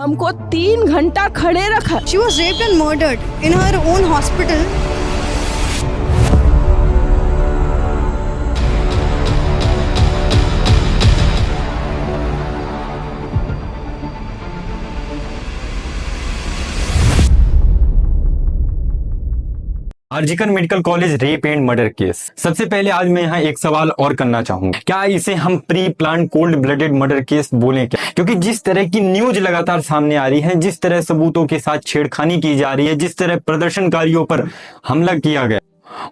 हमको 3 घंटा खड़े रखा। She was raped and murdered in her own hospital. RG Kar medical college rape and murder case. सबसे पहले आज मैं यहाँ एक सवाल और करना चाहूंगा, क्या इसे हम pre plan cold blooded murder case बोलें क्या? क्योंकि जिस तरह की न्यूज लगातार सामने आ रही है, जिस तरह सबूतों के साथ छेड़खानी की जा रही है, जिस तरह प्रदर्शनकारियों पर हमला किया गया,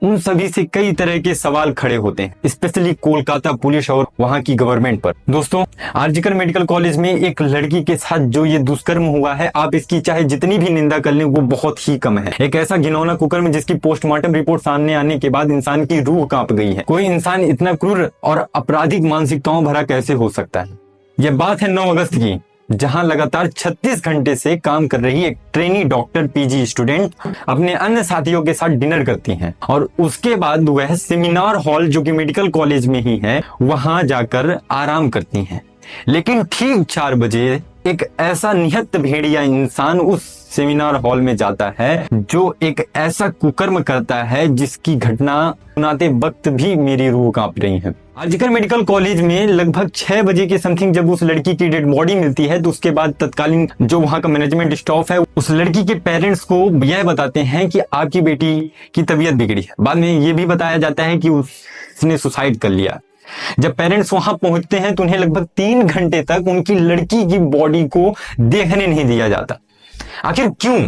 उन सभी से कई तरह के सवाल खड़े होते हैं, स्पेशली कोलकाता पुलिस और वहां की गवर्नमेंट पर। दोस्तों, आरजीकर मेडिकल कॉलेज में एक लड़की के साथ जो ये दुष्कर्म हुआ है, आप इसकी चाहे जितनी भी निंदा कर लें वो बहुत ही कम है। एक ऐसा घिनौना कुकर्म जिसकी पोस्टमार्टम रिपोर्ट सामने आने के बाद इंसान की रूह कांप गई है। कोई इंसान इतना क्रूर और आपराधिक मानसिकताओं भरा कैसे हो सकता है? यह बात है 9 अगस्त की, जहां लगातार 36 घंटे से काम कर रही एक ट्रेनी डॉक्टर पीजी स्टूडेंट अपने अन्य साथियों के साथ डिनर करती हैं और उसके बाद वह सेमिनार हॉल जो कि मेडिकल कॉलेज में ही है वहां जाकर आराम करती हैं। लेकिन ठीक 4 बजे एक ऐसा निहत्थ भेड़िया इंसान उस सेमिनार हॉल में जाता है जो एक ऐसा कुकर्म करता है जिसकी घटना सुनाते वक्त भी मेरी रूह कांप रही है। आरजीकर मेडिकल कॉलेज में लगभग 6 बजे के समथिंग जब उस लड़की की डेड बॉडी मिलती है तो उसके बाद तत्कालीन जो वहां का मैनेजमेंट स्टाफ है उस लड़की के पेरेंट्स को यह बताते हैं कि आपकी बेटी की तबीयत बिगड़ी है। बाद में यह भी बताया जाता है कि उसने सुसाइड कर लिया। जब पेरेंट्स वहां पहुंचते हैं तो उन्हें लगभग 3 घंटे तक उनकी लड़की की बॉडी को देखने नहीं दिया जाता। आखिर क्यों?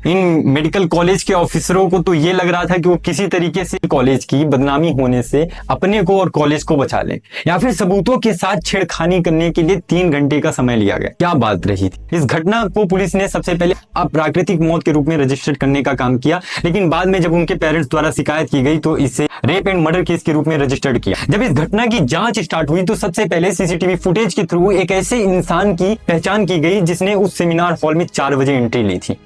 इन मेडिकल कॉलेज के ऑफिसरों को तो ये लग रहा था कि वो किसी तरीके से कॉलेज की बदनामी होने से अपने को और कॉलेज को बचा लें, या फिर सबूतों के साथ छेड़खानी करने के लिए 3 घंटे का समय लिया गया। क्या बात रही थी? इस घटना को पुलिस ने सबसे पहले अप्राकृतिक मौत के रूप में रजिस्टर करने का काम किया, लेकिन बाद में जब उनके पेरेंट्स द्वारा शिकायत की गई तो इसे रेप एंड मर्डर केस के रूप में रजिस्टर्ड किया। जब इस घटना की जांच स्टार्ट हुई तो सबसे पहले सीसीटीवी फुटेज के थ्रू एक ऐसे इंसान की पहचान की गई जिसने उस सेमिनार हॉल में 4 बजे एंट्री ली थी।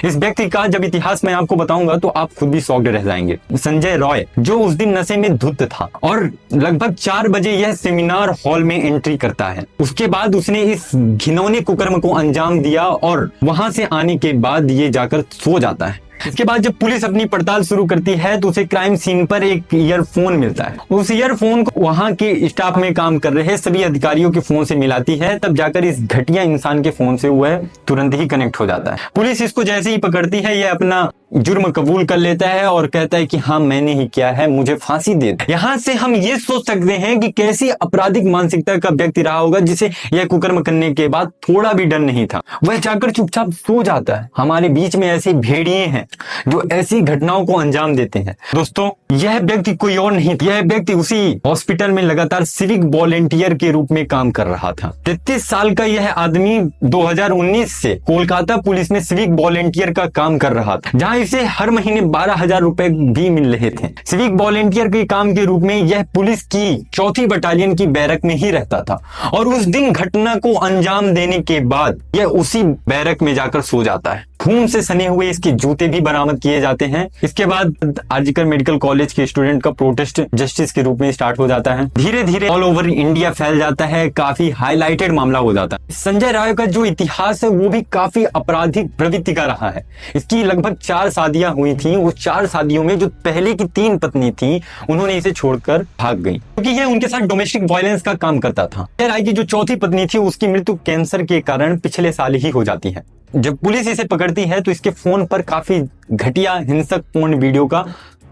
इस व्यक्ति का जब इतिहास मैं आपको बताऊंगा तो आप खुद भी शॉक्ड रह जाएंगे। संजय रॉय, जो उस दिन नशे में धुत था और लगभग 4 बजे यह सेमिनार हॉल में एंट्री करता है। उसके बाद उसने इस घिनौने कुकर्म को अंजाम दिया और वहां से आने के बाद ये जाकर सो जाता है। इसके बाद जब पुलिस अपनी पड़ताल शुरू करती है तो उसे क्राइम सीन पर एक ईयरफोन मिलता है। उस ईयरफोन को वहां के स्टाफ में काम कर रहे सभी अधिकारियों के फोन से मिलाती है, तब जाकर इस घटिया इंसान के फोन से वह तुरंत ही कनेक्ट हो जाता है। पुलिस इसको जैसे ही पकड़ती है यह अपना जुर्म कबूल कर लेता है और कहता है कि हाँ मैंने ही किया है, मुझे फांसी दे दे। यहाँ से हम ये सोच सकते हैं कि कैसी आपराधिक मानसिकता का व्यक्ति रहा होगा जिसे यह कुकर्म करने के बाद थोड़ा भी डर नहीं था। वह जाकर चुपचाप सो जाता है। हमारे बीच में ऐसे भेड़िए हैं जो ऐसी घटनाओं को अंजाम देते हैं। दोस्तों, यह व्यक्ति कोई और नहीं, यह व्यक्ति उसी हॉस्पिटल में लगातार सिविक वॉलेंटियर के रूप में काम कर रहा था। 33 साल का यह आदमी 2019 से कोलकाता पुलिस में सिविक वॉलेंटियर का काम कर रहा था, जहां इसे हर महीने 12,000 रुपए भी मिल रहे थे। सिविक वॉलेंटियर के काम के रूप में यह पुलिस की 4th बटालियन की बैरक में ही रहता था और उस दिन घटना को अंजाम देने के बाद यह उसी बैरक में जाकर सो जाता है। खून से सने हुए इसके जूते भी बरामद किए जाते हैं। इसके बाद आरजीकर मेडिकल कॉलेज के स्टूडेंट का प्रोटेस्ट जस्टिस के रूप में स्टार्ट हो जाता है। धीरे धीरे ऑल ओवर इंडिया फैल जाता है, काफी हाईलाइटेड मामला हो जाता है। संजय राय का जो इतिहास है वो भी काफी आपराधिक प्रवृत्ति का रहा है। इसकी लगभग 4 शादियां हुई थी। उस 4 शादियों में जो पहले की 3 पत्नी थी उन्होंने इसे छोड़कर भाग गई, क्योंकि यह उनके साथ डोमेस्टिक वायलेंस का काम करता था। संजय राय की जो 4थी पत्नी थी उसकी मृत्यु कैंसर के कारण पिछले साल ही हो जाती है। जब पुलिस इसे पकड़ती है तो इसके फोन पर काफी घटिया हिंसक पूर्ण वीडियो का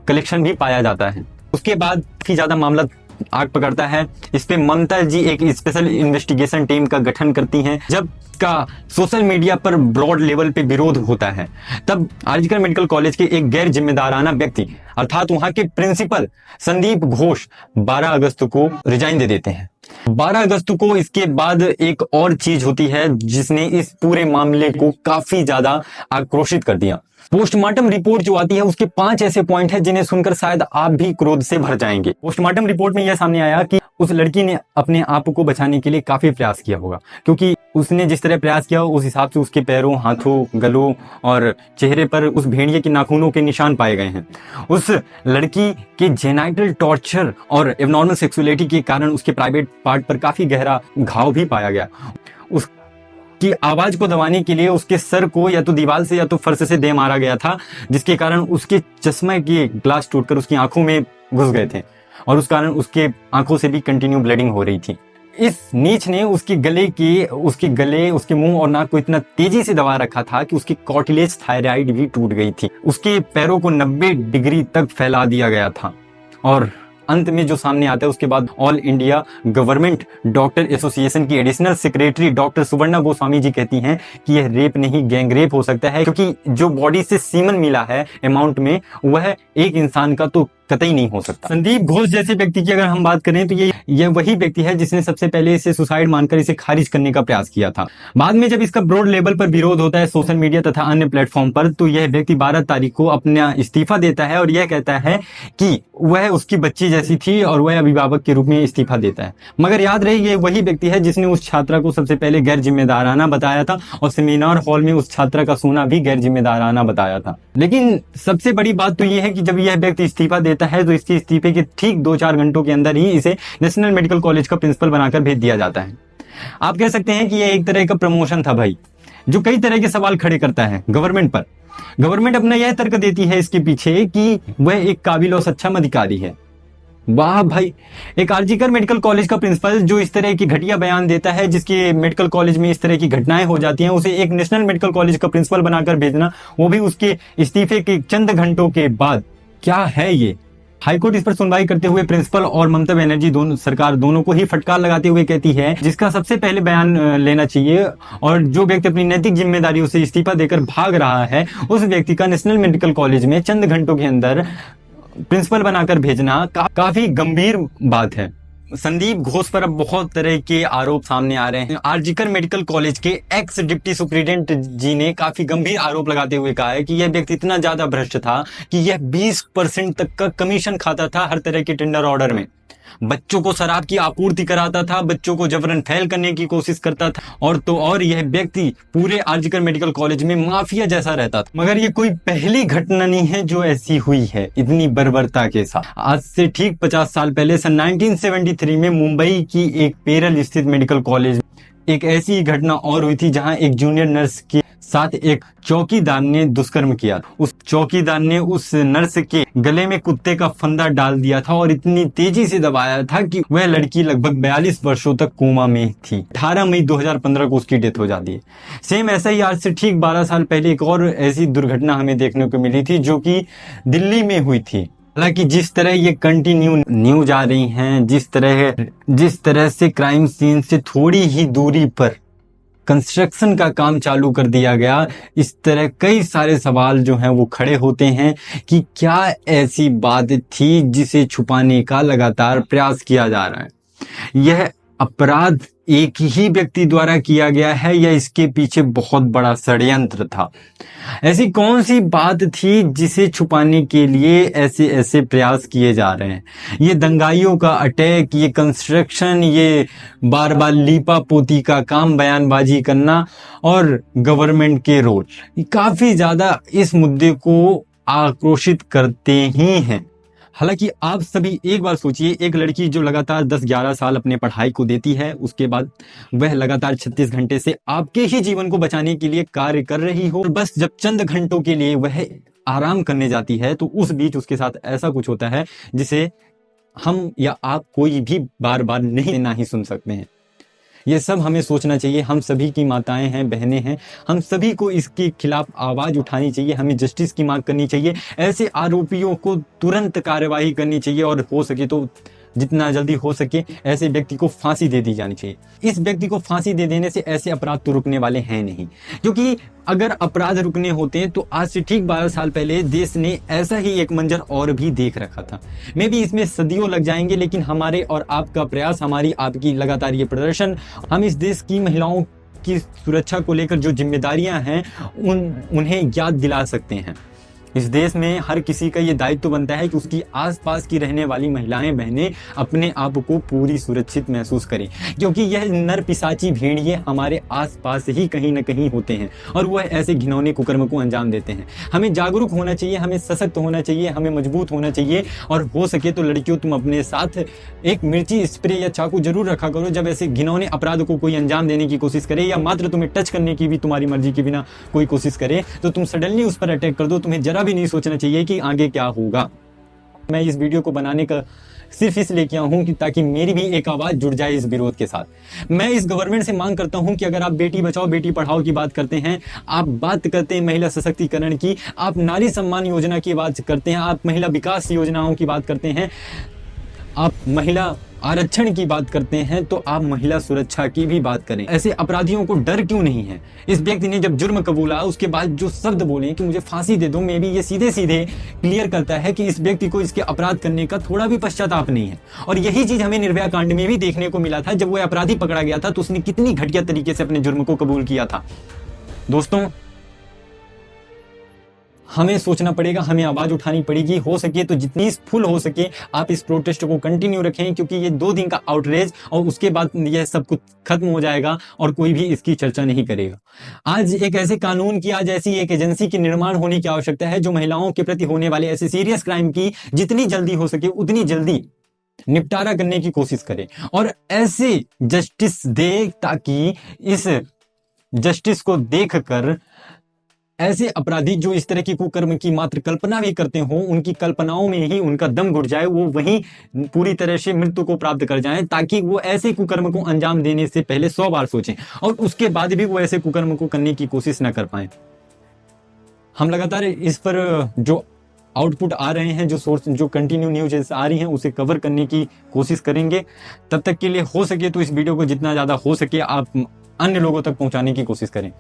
कलेक्शन भी पाया जाता है। उसके बाद काफी ज्यादा मामला आग पकड़ता है। इस पे ममता जी एक स्पेशल इन्वेस्टिगेशन टीम का गठन करती हैं। जब का सोशल मीडिया पर ब्रॉड लेवल पे विरोध होता है तब आरजीकर मेडिकल कॉलेज के एक गैर जिम्मेदाराना व्यक्ति अर्थात वहां के प्रिंसिपल संदीप घोष 12 अगस्त को रिजाइन दे देते हैं। 12 अगस्त को इसके बाद एक और चीज होती है जिसने इस पूरे मामले को काफी ज्यादा आक्रोशित कर दिया। पोस्टमार्टम रिपोर्ट जो आती है उसके 5 ऐसे पॉइंट हैं जिन्हें सुनकर शायद आप भी क्रोध से भर जाएंगे। पोस्टमार्टम रिपोर्ट में यह सामने आया कि उस लड़की ने अपने आप को बचाने के लिए काफी प्रयास किया होगा, क्योंकि उसने जिस तरह प्रयास किया उस हिसाब से उसके पैरों, हाथों, गलों और चेहरे पर उस भेड़िए के नाखूनों के निशान पाए गए हैं। उस लड़की के जेनाइटल टॉर्चर और एबनॉर्मल सेक्सुअलिटी के कारण उसके प्राइवेट पार्ट पर काफी गहरा घाव भी पाया गया। उसकी आवाज को दबाने के लिए उसके सर को या तो दीवार से या तो फर्श से दे मारा गया था, जिसके कारण उसके चश्मे के ग्लास टूटकर उसकी आंखों में घुस गए थे और उस कारण उसके आंखों से भी कंटिन्यू ब्लीडिंग हो रही थी। इस नीच ने उसके गले, उसके मुंह और नाक को इतना तेजी से दबा रखा था कि उसकी कार्टिलेज थायराइड भी टूट गई थी। उसके पैरों को 90 डिग्री तक फैला दिया गया था। और अंत में जो सामने आता है उसके बाद all India government doctor association की एडिशनल सेक्रेटरी डॉक्टर सुवर्णा गोस्वामी जी कहती हैं कि यह रेप नहीं गैंग रेप हो सकता है, क्योंकि जो बॉडी से सीमन मिला है अमाउंट में वह एक इंसान का तो कतई नहीं हो सकता। संदीप घोष जैसे व्यक्ति की अगर हम बात करें तो ये वही व्यक्ति है जिसने सबसे पहले इसे सुसाइड मानकर इसे खारिज करने का प्रयास किया था। बाद में जब इसका ब्रॉड लेवल पर विरोध होता है सोशल मीडिया तथा अन्य प्लेटफॉर्म पर, तो यह व्यक्ति 12 तारीख को अपना इस्तीफा देता है और यह कहता है कि वह उसकी बच्ची जैसी थी और वह अभिभावक के रूप में इस्तीफा देता है। मगर याद रहे ये वही व्यक्ति है जिसने उस छात्रा को सबसे पहले गैर जिम्मेदाराना बताया था और सेमिनार हॉल में उस छात्रा का सोना भी गैर जिम्मेदाराना बताया था। लेकिन सबसे बड़ी बात तो यह है कि जब यह व्यक्ति इस्तीफा देता है तो इसके इस्तीफे के ठीक 2-4 घंटों के अंदर ही इसे नेशनल मेडिकल कॉलेज का प्रिंसिपल बनाकर भेज दिया जाता है। आप कह सकते हैं कि यह एक तरह का प्रमोशन था भाई, जो कई तरह के सवाल खड़े करता है गवर्नमेंट पर। गवर्नमेंट अपना यह तर्क देती है इसके पीछे कि वह एक काबिल और सक्षम अधिकारी है। वाह भाई, एक आरजीकर मेडिकल कॉलेज का प्रिंसिपल जो इस तरह की घटिया बयान देता है, जिसके मेडिकल कॉलेज में इस तरह की घटनाएं हो जाती हैं, उसे एक नेशनल मेडिकल कॉलेज का प्रिंसिपल बनाकर भेजना, वो भी उसके इस्तीफे के चंद घंटों के बाद, क्या है ये। हाईकोर्ट इस पर सुनवाई करते हुए प्रिंसिपल और ममता बनर्जी सरकार दोनों को ही फटकार लगाते हुए कहती है जिसका सबसे पहले बयान लेना चाहिए और जो व्यक्ति अपनी नैतिक जिम्मेदारियों से इस्तीफा देकर भाग रहा है उस व्यक्ति का नेशनल मेडिकल कॉलेज में चंद घंटों के अंदर प्रिंसिपल बनाकर भेजना काफी गंभीर बात है। संदीप घोष पर अब बहुत तरह के आरोप सामने आ रहे हैं। आरजीकर मेडिकल कॉलेज के एक्स डिप्टी सुप्रिंटेंडेंट जी ने काफी गंभीर आरोप लगाते हुए कहा है कि यह व्यक्ति इतना ज्यादा भ्रष्ट था कि यह 20% तक का कमीशन खाता था हर तरह के टेंडर ऑर्डर में। बच्चों को शराब की आपूर्ति कराता था, बच्चों को जबरन फेल करने की कोशिश करता था और यह व्यक्ति पूरे आरजीकर मेडिकल कॉलेज में माफिया जैसा रहता था। मगर ये कोई पहली घटना नहीं है जो ऐसी हुई है इतनी बर्बरता के साथ। आज से ठीक 50 साल पहले सन 1973 में मुंबई की एक पेरल स्थित मेडिकल कॉलेज एक ऐसी घटना और हुई थी जहां एक जूनियर नर्स के साथ एक चौकीदार ने दुष्कर्म किया। उस चौकीदार ने उस नर्स के गले में कुत्ते का फंदा डाल दिया था और इतनी तेजी से दबाया था कि वह लड़की लगभग 42 वर्षों तक कोमा में थी। 18 मई 2015 को उसकी डेथ हो जाती है। सेम ऐसा ही आज से ठीक 12 साल पहले एक और ऐसी दुर्घटना हमें देखने को मिली थी जो कि दिल्ली में हुई थी। हालांकि जिस तरह ये कंटिन्यू न्यूज आ रही हैं, जिस तरह से क्राइम सीन से थोड़ी ही दूरी पर कंस्ट्रक्शन का काम चालू कर दिया गया, इस तरह कई सारे सवाल जो हैं वो खड़े होते हैं कि क्या ऐसी बात थी जिसे छुपाने का लगातार प्रयास किया जा रहा है। यह अपराध एक ही व्यक्ति द्वारा किया गया है या इसके पीछे बहुत बड़ा षड्यंत्र था। ऐसी कौन सी बात थी जिसे छुपाने के लिए ऐसे प्रयास किए जा रहे हैं। ये दंगाइयों का अटैक, ये कंस्ट्रक्शन, ये बार बार लीपा पोती का काम, बयानबाजी करना और गवर्नमेंट के रोल, काफी ज्यादा इस मुद्दे को आक्रोशित करते ही हैं। हालांकि आप सभी एक बार सोचिए, एक लड़की जो लगातार 10-11 साल अपने पढ़ाई को देती है, उसके बाद वह लगातार 36 घंटे से आपके ही जीवन को बचाने के लिए कार्य कर रही हो, बस जब चंद घंटों के लिए वह आराम करने जाती है तो उस बीच उसके साथ ऐसा कुछ होता है जिसे हम या आप कोई भी बार बार नहीं सुन सकते हैं। ये सब हमें सोचना चाहिए। हम सभी की माताएं हैं, बहनें हैं, हम सभी को इसके खिलाफ आवाज उठानी चाहिए। हमें जस्टिस की मांग करनी चाहिए। ऐसे आरोपियों को तुरंत कार्यवाही करनी चाहिए और हो सके तो जितना जल्दी हो सके ऐसे व्यक्ति को फांसी दे दी जानी चाहिए। इस व्यक्ति को फांसी दे देने से ऐसे अपराध तो रुकने वाले हैं नहीं, क्योंकि अगर अपराध रुकने होते तो आज से ठीक 12 साल पहले देश ने ऐसा ही एक मंजर और भी देख रखा था। मे भी इसमें सदियों लग जाएंगे, लेकिन हमारे और आपका प्रयास, हमारी आपकी लगातार ये प्रदर्शन, हम इस देश की महिलाओं की सुरक्षा को लेकर जो जिम्मेदारियां हैं उन्हें याद दिला सकते हैं। इस देश में हर किसी का ये दायित्व बनता है कि उसकी आसपास की रहने वाली महिलाएं बहनें अपने आप को पूरी सुरक्षित महसूस करें, क्योंकि यह नर पिशाची भेड़िए हमारे आसपास ही कहीं न कहीं होते हैं और वह ऐसे घिनौने कुकर्म को अंजाम देते हैं। हमें जागरूक होना चाहिए, हमें सशक्त होना चाहिए, हमें मजबूत होना चाहिए और हो सके तो लड़कियों तुम अपने साथ एक मिर्ची स्प्रे या चाकू जरूर रखा करो। जब ऐसे घिनौने अपराध को कोई अंजाम देने की कोशिश करे या मात्र तुम्हें टच करने की भी तुम्हारी मर्जी के बिना कोई कोशिश करे तो तुम सडनली उस पर अटैक कर दो। तुम्हें जरा भी नहीं सोचना चाहिए कि आगे क्या होगा। मैं इस वीडियो को बनाने का सिर्फ इसलिए किया हूं कि ताकि मेरी भी एक आवाज जुड़ जाए इस विरोध के साथ। मैं इस गवर्नमेंट से मांग करता हूं कि अगर आप बेटी बचाओ बेटी पढ़ाओ की बात करते हैं, आप बात करते हैं महिला सशक्तिकरण की, आप नारी सम्मान योजना की बात करते हैं, आप महिला विकास योजनाओं की बात करते हैं, आप महिला आरक्षण की बात करते हैं, तो आप महिला सुरक्षा की भी बात करें। ऐसे अपराधियों को डर क्यों नहीं है? इस व्यक्ति ने जब जुर्म कबूला उसके बाद जो शब्द बोले कि मुझे फांसी दे दो, मे भी ये सीधे सीधे क्लियर करता है कि इस व्यक्ति को इसके अपराध करने का थोड़ा भी पश्चाताप नहीं है। और यही चीज हमें निर्भया कांड में भी देखने को मिला था। जब वो अपराधी पकड़ा गया था तो उसने कितनी घटिया तरीके से अपने जुर्म को कबूल किया था। दोस्तों, हमें सोचना पड़ेगा, हमें आवाज उठानी पड़ेगी। हो सके तो जितनी फुल हो सके आप इस प्रोटेस्ट को कंटिन्यू रखें, क्योंकि ये 2 दिन का आउटरीच और उसके बाद यह सब कुछ खत्म हो जाएगा और कोई भी इसकी चर्चा नहीं करेगा। आज एक ऐसे कानून की, आज ऐसी एक एजेंसी की निर्माण होने की आवश्यकता है जो महिलाओं के प्रति होने वाले ऐसे सीरियस क्राइम की जितनी जल्दी हो सके उतनी जल्दी निपटारा करने की कोशिश करे और ऐसे जस्टिस दे ताकि इस जस्टिस को देखकर ऐसे अपराधी जो इस तरह की कुकर्म की मात्र कल्पना भी करते हो, उनकी कल्पनाओं में ही उनका दम घुट जाए, वो वहीं पूरी तरह से मृत्यु को प्राप्त कर जाएं, ताकि वो ऐसे कुकर्म को अंजाम देने से पहले 100 बार सोचें और उसके बाद भी वो ऐसे कुकर्म को करने की कोशिश न कर पाए। हम लगातार इस पर जो आउटपुट आ रहे हैं, जो सोर्स, जो कंटिन्यू न्यूज आ रही हैं, उसे कवर करने की कोशिश करेंगे। तब तक के लिए हो सके तो इस वीडियो को जितना ज्यादा हो सके आप अन्य लोगों तक पहुंचाने की कोशिश करें।